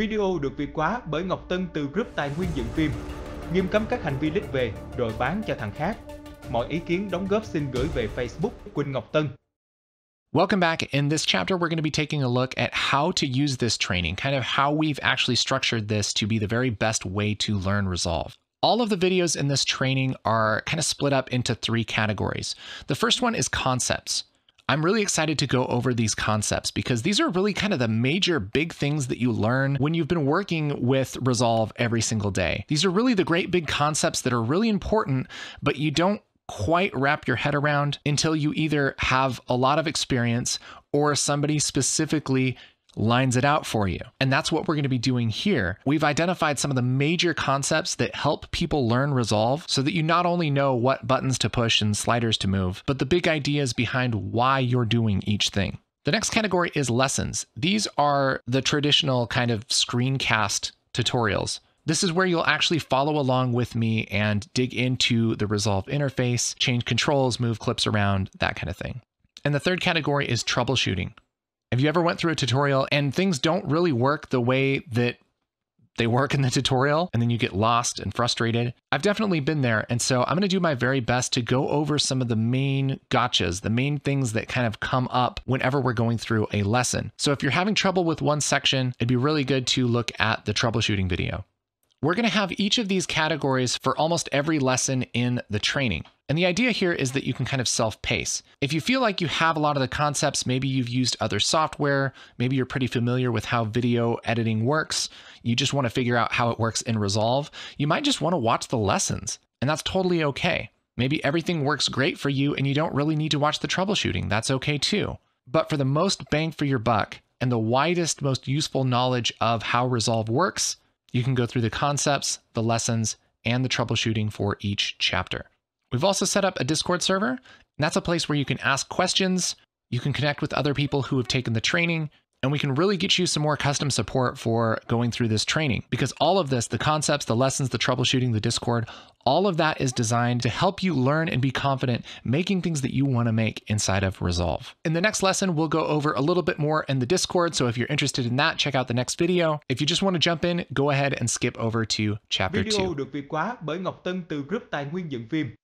Video được Việt hóa bởi Ngọc Tân từ group tài nguyên dựng phim. Nghiêm cấm các hành vi lít về rồi bán cho thằng khác. Mọi ý kiến đóng góp xin gửi về Facebook Quỳnh Ngọc Tân. Welcome back. In this chapter, we're going to be taking a look at how to use this training, kind of how we've actually structured this to be the very best way to learn Resolve. All of the videos in this training are kind of split up into three categories. The first one is concepts. I'm really excited to go over these concepts because these are really kind of the major big things that you learn when you've been working with Resolve every single day. These are really the great big concepts that are really important, but you don't quite wrap your head around until you either have a lot of experience or somebody specifically lines it out for you. And that's what we're going to be doing here. We've identified some of the major concepts that help people learn Resolve so that you not only know what buttons to push and sliders to move, but the big ideas behind why you're doing each thing. The next category is lessons. These are the traditional kind of screencast tutorials. This is where you'll actually follow along with me and dig into the Resolve interface, change controls, move clips around, that kind of thing. And the third category is troubleshooting. Have you ever went through a tutorial and things don't really work the way that they work in the tutorial and then you get lost and frustrated? I've definitely been there. And so I'm going to do my very best to go over some of the main gotchas, the main things that kind of come up whenever we're going through a lesson. So if you're having trouble with one section, it'd be really good to look at the troubleshooting video. We're going to have each of these categories for almost every lesson in the training. And the idea here is that you can kind of self-pace. If you feel like you have a lot of the concepts, maybe you've used other software, maybe you're pretty familiar with how video editing works, you just want to figure out how it works in Resolve, you might just want to watch the lessons, and that's totally okay. Maybe everything works great for you and you don't really need to watch the troubleshooting. That's okay too. But for the most bang for your buck and the widest, most useful knowledge of how Resolve works, you can go through the concepts, the lessons, and the troubleshooting for each chapter. We've also set up a Discord server, and that's a place where you can ask questions, you can connect with other people who have taken the training, and we can really get you some more custom support for going through this training. Because all of this, the concepts, the lessons, the troubleshooting, the Discord, all of that is designed to help you learn and be confident making things that you want to make inside of Resolve. In the next lesson, we'll go over a little bit more in the Discord. So if you're interested in that, check out the next video. If you just want to jump in, go ahead and skip over to chapter 2. Video được Việt hóa bởi Ngọc Tân từ group tài nguyên dựng phim.